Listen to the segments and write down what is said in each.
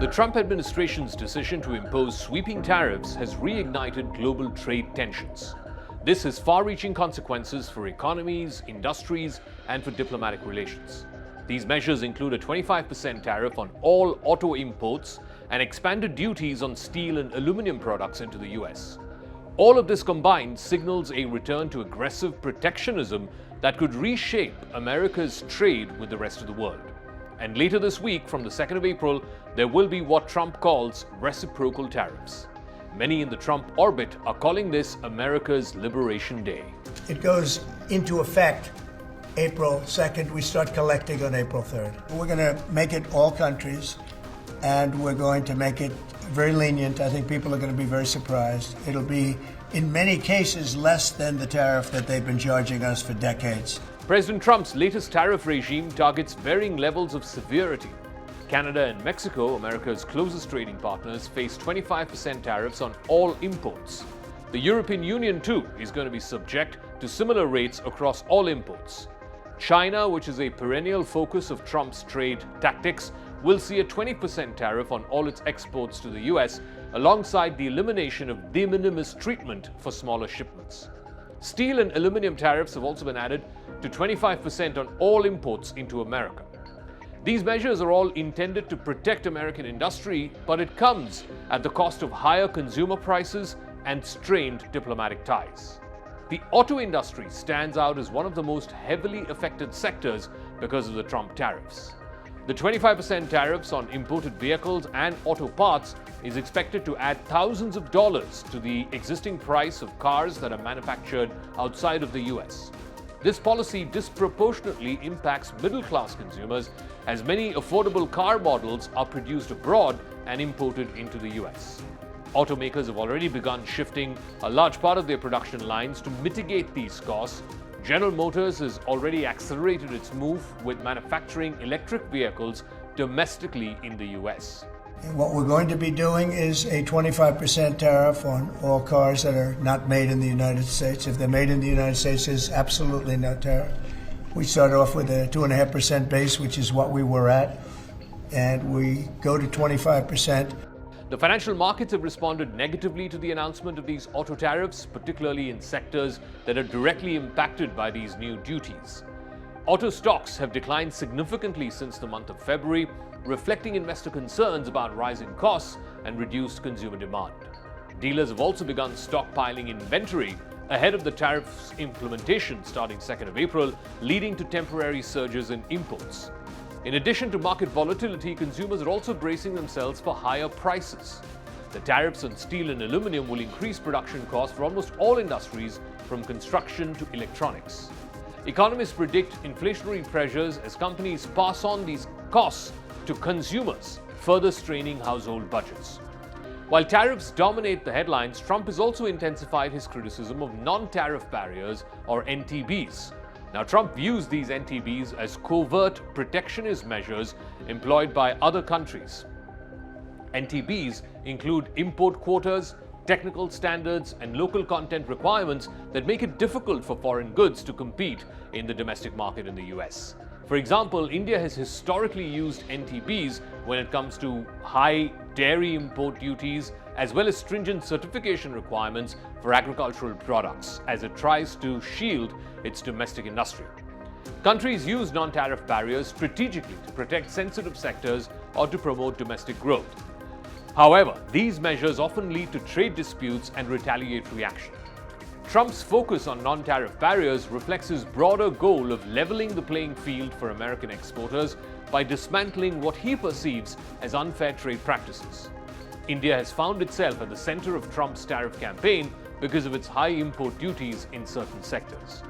The Trump administration's decision to impose sweeping tariffs has reignited global trade tensions. This has far-reaching consequences for economies, industries, and for diplomatic relations. These measures include a 25% tariff on all auto imports and expanded duties on steel and aluminum products into the US. All of this combined signals a return to aggressive protectionism that could reshape America's trade with the rest of the world. And later this week, from the 2nd of April, there will be what Trump calls reciprocal tariffs. Many in the Trump orbit are calling this America's Liberation Day. It goes into effect April 2nd. We start collecting on April 3rd. We're going to make it all countries, and we're going to make it very lenient. I think people are going to be very surprised. It'll be, in many cases, less than the tariff that they've been charging us for decades. President Trump's latest tariff regime targets varying levels of severity. Canada and Mexico, America's closest trading partners, face 25% tariffs on all imports. The European Union, too, is going to be subject to similar rates across all imports. China, which is a perennial focus of Trump's trade tactics, will see a 20% tariff on all its exports to the US, alongside the elimination of de minimis treatment for smaller shipments. Steel and aluminum tariffs have also been added to 25% on all imports into America. These measures are all intended to protect American industry, but it comes at the cost of higher consumer prices and strained diplomatic ties. The auto industry stands out as one of the most heavily affected sectors because of the Trump tariffs. The 25% tariffs on imported vehicles and auto parts is expected to add thousands of dollars to the existing price of cars that are manufactured outside of the US. This policy disproportionately impacts middle-class consumers, as many affordable car models are produced abroad and imported into the US. Automakers have already begun shifting a large part of their production lines to mitigate these costs. General Motors has already accelerated its move with manufacturing electric vehicles domestically in the US. What we're going to be doing is a 25% tariff on all cars that are not made in the United States. If they're made in the United States, there's absolutely no tariff. We start off with a 2.5% base, which is what we were at, and we go to 25%. The financial markets have responded negatively to the announcement of these auto tariffs, particularly in sectors that are directly impacted by these new duties. Auto stocks have declined significantly since the month of February, reflecting investor concerns about rising costs and reduced consumer demand. Dealers have also begun stockpiling inventory ahead of the tariffs implementation starting 2nd of April, leading to temporary surges in imports. In addition to market volatility, consumers are also bracing themselves for higher prices. The tariffs on steel and aluminum will increase production costs for almost all industries, from construction to electronics. Economists predict inflationary pressures as companies pass on these costs to consumers, further straining household budgets. While tariffs dominate the headlines, Trump has also intensified his criticism of non-tariff barriers, or NTBs. Now, Trump views these NTBs as covert protectionist measures employed by other countries. NTBs include import quotas, technical standards, and local content requirements that make it difficult for foreign goods to compete in the domestic market in the US. For example, India has historically used NTBs when it comes to high dairy import duties, as well as stringent certification requirements for agricultural products, as it tries to shield its domestic industry. Countries use non-tariff barriers strategically to protect sensitive sectors or to promote domestic growth. However, these measures often lead to trade disputes and retaliatory action. Trump's focus on non-tariff barriers reflects his broader goal of leveling the playing field for American exporters by dismantling what he perceives as unfair trade practices. India has found itself at the center of Trump's tariff campaign because of its high import duties in certain sectors.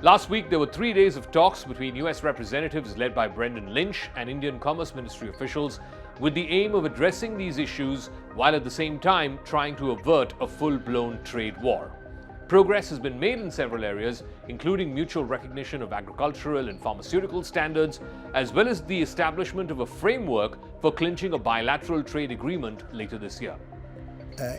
Last week, there were 3 days of talks between US representatives led by Brendan Lynch and Indian Commerce Ministry officials, with the aim of addressing these issues while at the same time trying to avert a full-blown trade war. Progress has been made in several areas, including mutual recognition of agricultural and pharmaceutical standards, as well as the establishment of a framework for clinching a bilateral trade agreement later this year.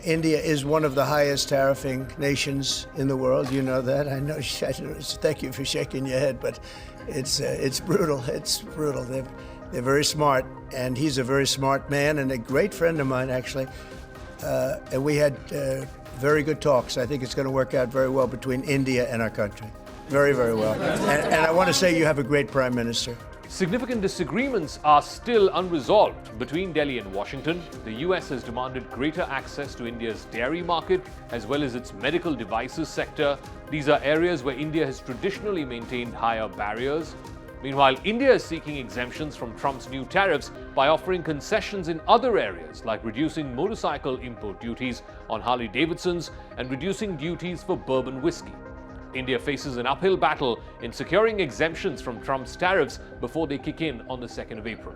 India is one of the highest tariffing nations in the world. You know that. I know. Thank you for shaking your head, but it's brutal. It's brutal. They're very smart, and he's a very smart man and a great friend of mine, actually. And we had very good talks. I think it's going to work out very well between India and our country. Very, very well. And I want to say you have a great prime minister. Significant disagreements are still unresolved between Delhi and Washington. The US has demanded greater access to India's dairy market as well as its medical devices sector. These are areas where India has traditionally maintained higher barriers. Meanwhile, India is seeking exemptions from Trump's new tariffs by offering concessions in other areas like reducing motorcycle import duties on Harley-Davidsons and reducing duties for bourbon whiskey. India faces an uphill battle in securing exemptions from Trump's tariffs before they kick in on the 2nd of April.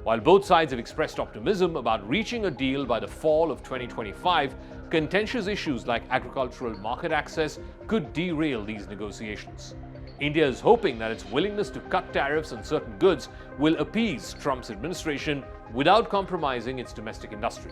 While both sides have expressed optimism about reaching a deal by the fall of 2025, contentious issues like agricultural market access could derail these negotiations. India is hoping that its willingness to cut tariffs on certain goods will appease Trump's administration without compromising its domestic industry.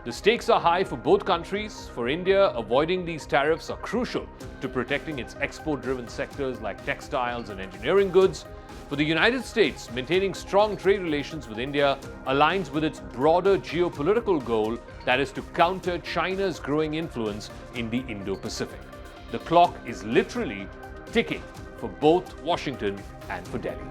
The stakes are high for both countries. For India, avoiding these tariffs are crucial to protecting its export-driven sectors like textiles and engineering goods. For the United States, maintaining strong trade relations with India aligns with its broader geopolitical goal, that is to counter China's growing influence in the Indo-Pacific. The clock is literally ticking for both Washington and for Delhi.